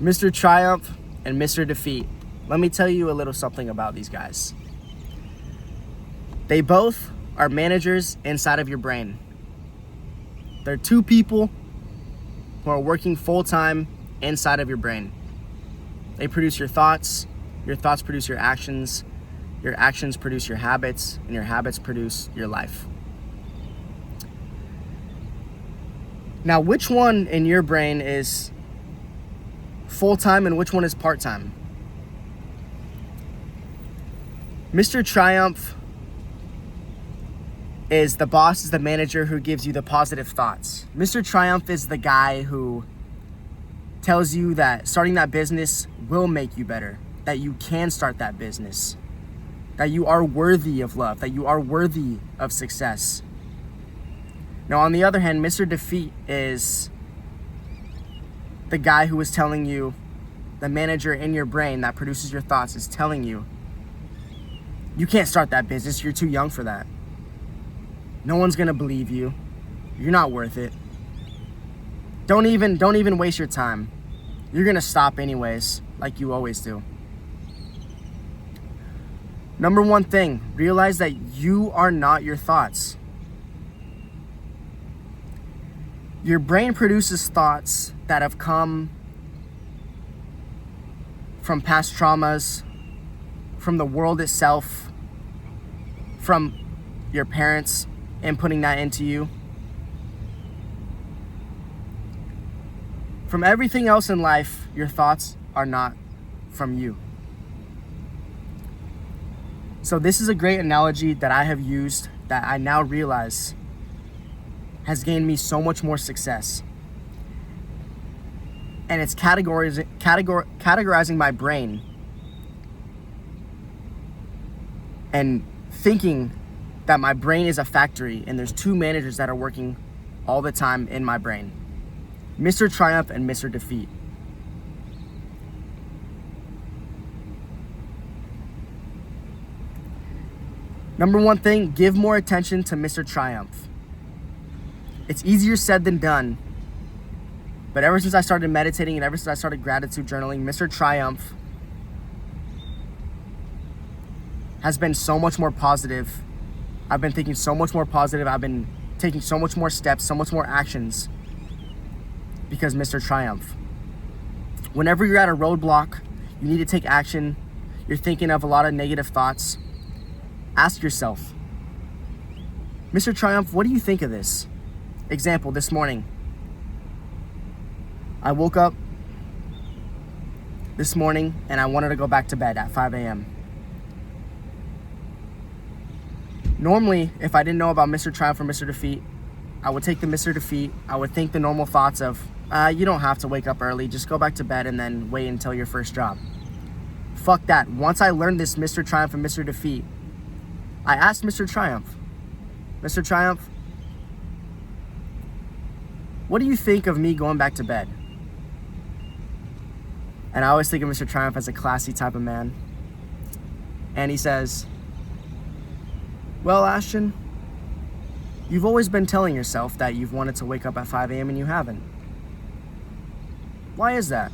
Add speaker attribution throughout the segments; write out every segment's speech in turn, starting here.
Speaker 1: Mr. Triumph and Mr. Defeat. Let me tell you a little something about these guys. They both are managers inside of your brain. They're two people who are working full-time inside of your brain. They produce your thoughts produce your actions produce your habits, and your habits produce your life. Now, which one in your brain is full-time and which one is part-time? Mr. Triumph is the boss, is the manager who gives you the positive thoughts. Mr. Triumph is the guy who tells you that starting that business will make you better, that you can start that business, that you are worthy of love, that you are worthy of success. Now, on the other hand, Mr. Defeat is the guy who is telling you, the manager in your brain that produces your thoughts is telling you, you can't start that business, you're too young for that. No one's gonna believe you. You're not worth it. Don't even waste your time. You're gonna stop anyways, like you always do. Number one thing, realize that you are not your thoughts. Your brain produces thoughts that have come from past traumas, from the world itself, from your parents inputting that into you, from everything else in life. Your thoughts are not from you. So this is a great analogy that I have used that I now realize has gained me so much more success. And it's categorizing my brain and thinking that my brain is a factory and there's two managers that are working all the time in my brain. Mr. Triumph and Mr. Defeat. Number one thing, give more attention to Mr. Triumph. It's easier said than done, but ever since I started meditating and ever since I started gratitude journaling, Mr. Triumph has been so much more positive. I've been thinking so much more positive. I've been taking so much more steps, so much more actions because Mr. Triumph. Whenever you're at a roadblock, you need to take action, you're thinking of a lot of negative thoughts, ask yourself, Mr. Triumph, what do you think of this? Example, this morning, I woke up this morning and I wanted to go back to bed at 5 a.m. Normally, if I didn't know about Mr. Triumph or Mr. Defeat, I would take the Mr. Defeat, I would think the normal thoughts of, you don't have to wake up early, just go back to bed and then wait until your first job. Fuck that. Once I learned this Mr. Triumph and Mr. Defeat, I asked Mr. Triumph, Mr. Triumph, what do you think of me going back to bed? And I always think of Mr. Triumph as a classy type of man. And he says, well, Ashton, you've always been telling yourself that you've wanted to wake up at 5 a.m. and you haven't. Why is that?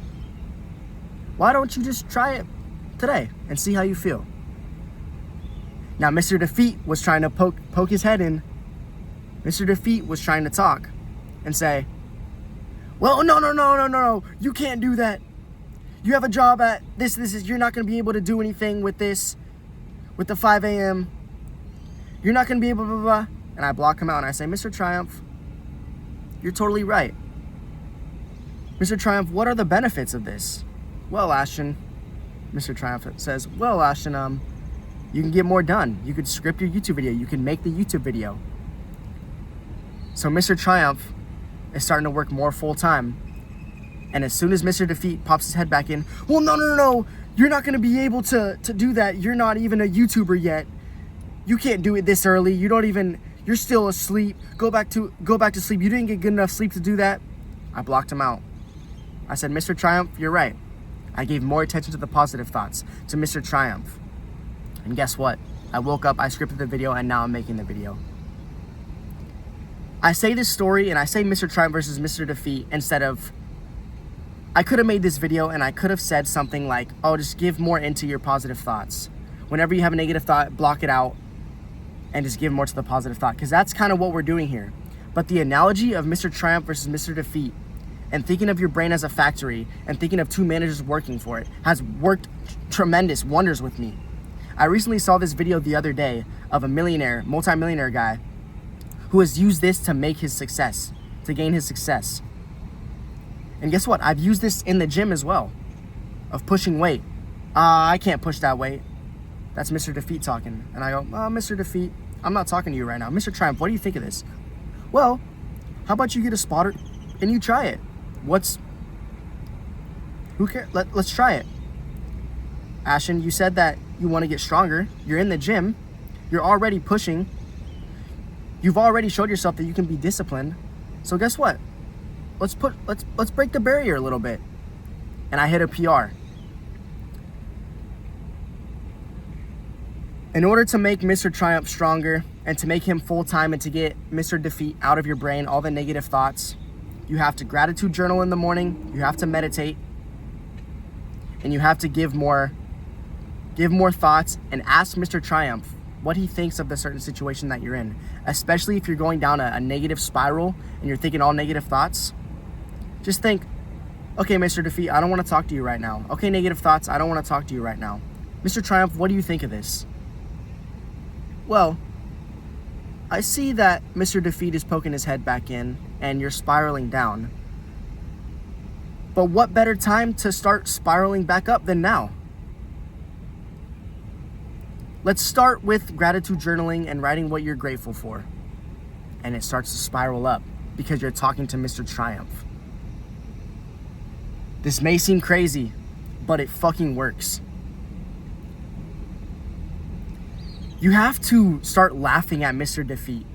Speaker 1: Why don't you just try it today and see how you feel? Now, Mr. Defeat was trying to poke his head in. Mr. Defeat was trying to talk and say, well, no, you can't do that. You have a job at this, you're not going to be able to do anything with this, with the 5 a.m. You're not going to be able, blah, blah, blah. And I block him out and I say, Mr. Triumph, you're totally right. Mr. Triumph, what are the benefits of this? Well, Ashton, Mr. Triumph says, well, Ashton, you can get more done. You could script your YouTube video. You can make the YouTube video. So Mr. Triumph is starting to work more full-time. And as soon as Mr. Defeat pops his head back in, well, no, you're not going to be able to do that. You're not even a YouTuber yet. You can't do it this early. You're still asleep. Go back to sleep. You didn't get good enough sleep to do that. I blocked him out. I said, Mr. Triumph, you're right. I gave more attention to the positive thoughts, to Mr. Triumph. And guess what? I woke up, I scripted the video, and now I'm making the video. I say this story and I say Mr. Triumph versus Mr. Defeat instead of I could have made this video and I could have said something like, oh, just give more into your positive thoughts. Whenever you have a negative thought, block it out and just give more to the positive thought, because that's kind of what we're doing here. But the analogy of Mr. Triumph versus Mr. Defeat, and thinking of your brain as a factory and thinking of two managers working for it, has worked tremendous wonders with me. I recently saw this video the other day of a multi-millionaire guy who has used this to make his success, to gain his success. And guess what? I've used this in the gym as well, of pushing weight. I can't push that weight. That's Mr. Defeat talking. And I go, Mr. Defeat, I'm not talking to you right now. Mr. Triumph, what do you think of this? Well, how about you get a spotter and you try it? Who cares? Let's try it. Ashton, you said that you want to get stronger. You're in the gym. You're already pushing. You've already showed yourself that you can be disciplined. So guess what? Let's break the barrier a little bit. And I hit a PR. In order to make Mr. Triumph stronger and to make him full-time and to get Mr. Defeat out of your brain, all the negative thoughts, you have to gratitude journal in the morning, you have to meditate, and you have to give more thoughts and ask Mr. Triumph what he thinks of the certain situation that you're in. Especially if you're going down a negative spiral and you're thinking all negative thoughts. Just think, okay, Mr. Defeat, I don't want to talk to you right now. Okay, negative thoughts, I don't want to talk to you right now. Mr. Triumph, what do you think of this? Well, I see that Mr. Defeat is poking his head back in and you're spiraling down. But what better time to start spiraling back up than now? Let's start with gratitude journaling and writing what you're grateful for. And it starts to spiral up because you're talking to Mr. Triumph. This may seem crazy, but it fucking works. You have to start laughing at Mr. Defeat.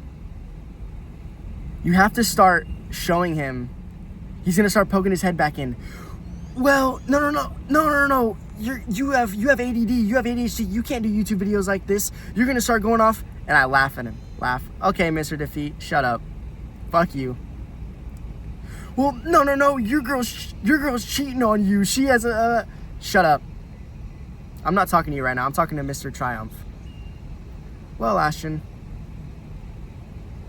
Speaker 1: You have to start showing him. He's gonna start poking his head back in. Well, no. You have ADD. You have ADHD. You can't do YouTube videos like this. You're gonna start going off, and I laugh at him. Laugh. Okay, Mr. Defeat, shut up. Fuck you. Well, no. Your girl's cheating on you. She has a. Shut up. I'm not talking to you right now. I'm talking to Mr. Triumph. Well, Ashton,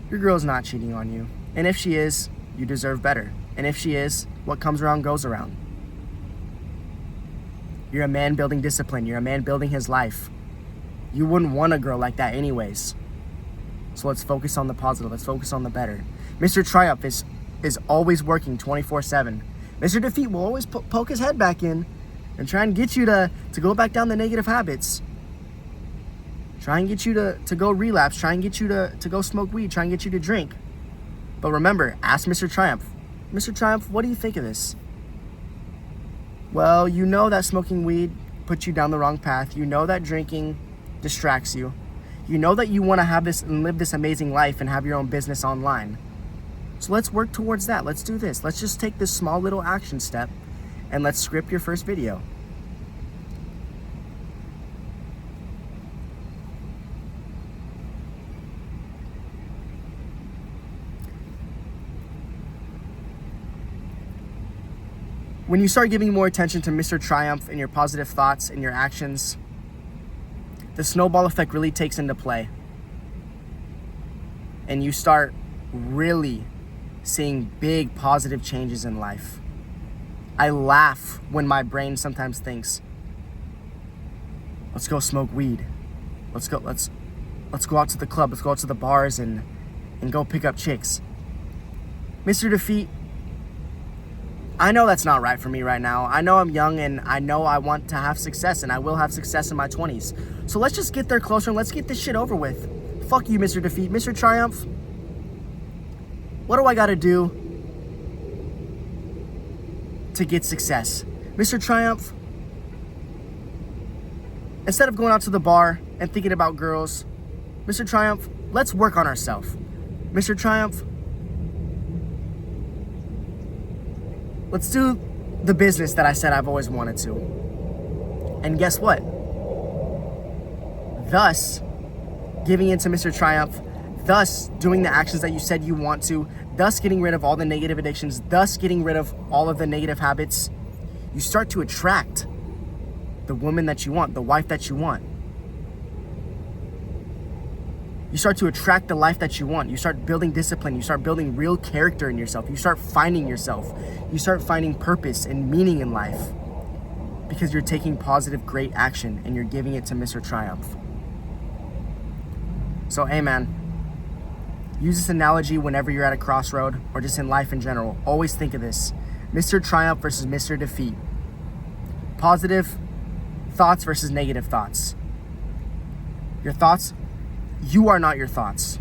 Speaker 1: your girl's not cheating on you. And if she is, you deserve better. And if she is, what comes around goes around. You're a man building discipline. You're a man building his life. You wouldn't want a girl like that anyways. So let's focus on the positive. Let's focus on the better. Mr. Triumph is always working 24/7. Mr. Defeat will always poke his head back in and try and get you to go back down the negative habits. Try and get you to go relapse. Try and get you to go smoke weed. Try and get you to drink. But remember, ask Mr. Triumph. Mr. Triumph, what do you think of this? Well, you know that smoking weed puts you down the wrong path. You know that drinking distracts you. You know that you want to have this and live this amazing life and have your own business online. So let's work towards that. Let's do this. Let's just take this small little action step and let's script your first video. When you start giving more attention to Mr. Triumph and your positive thoughts and your actions, the snowball effect really takes into play. And you start really seeing big positive changes in life. I laugh when my brain sometimes thinks, let's go smoke weed. Let's go out to the club. Let's go out to the bars and go pick up chicks. Mr. Defeat, I know that's not right for me right now. I know I'm young and I know I want to have success and I will have success in my 20s. So let's just get there closer and let's get this shit over with. Fuck you, Mr. Defeat. Mr. Triumph, what do I gotta do to get success? Mr. Triumph, instead of going out to the bar and thinking about girls, Mr. Triumph, let's work on ourselves. Mr. Triumph, let's do the business that I said I've always wanted to. And guess what? Thus, giving into Mr. Triumph, thus doing the actions that you said you want to, thus getting rid of all the negative addictions, thus getting rid of all of the negative habits, you start to attract the woman that you want, the wife that you want. You start to attract the life that you want. You start building discipline. You start building real character in yourself. You start finding yourself. You start finding purpose and meaning in life because you're taking positive, great action and you're giving it to Mr. Triumph. So, hey man, use this analogy whenever you're at a crossroad or just in life in general. Always think of this. Mr. Triumph versus Mr. Defeat. Positive thoughts versus negative thoughts. Your thoughts, you are not your thoughts.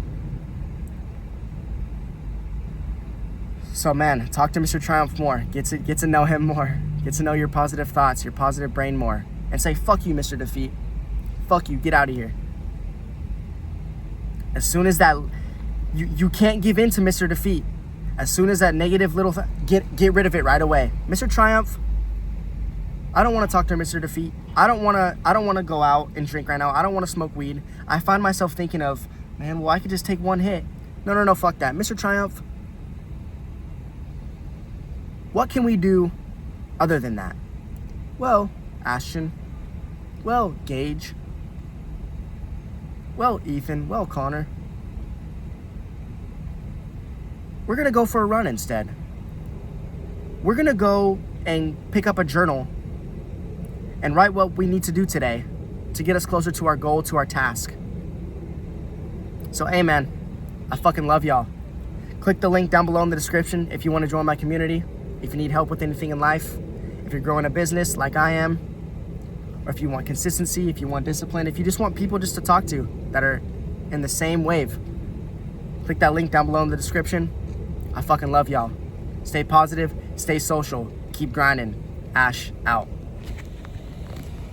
Speaker 1: So man, talk to Mr. Triumph more. Get to know him more. Get to know your positive thoughts, your positive brain more. And say, fuck you, Mr. Defeat. Fuck you, get out of here. As soon as that, you can't give in to Mr. Defeat. As soon as that negative little, get rid of it right away. Mr. Triumph, I don't want to talk to Mr. Defeat. I don't want to go out and drink right now. I don't want to smoke weed. I find myself thinking of, man, well, I could just take one hit. No, fuck that. Mr. Triumph, what can we do other than that? Well, Ashton. Well, Gage. Well, Ethan. Well, Connor. We're going to go for a run instead. We're going to go and pick up a journal and write what we need to do today to get us closer to our goal, to our task. So, hey man, I fucking love y'all. Click the link down below in the description if you want to join my community, if you need help with anything in life, if you're growing a business like I am, or if you want consistency, if you want discipline, if you just want people just to talk to that are in the same wave. Click that link down below in the description. I fucking love y'all. Stay positive, stay social, keep grinding. Ash out.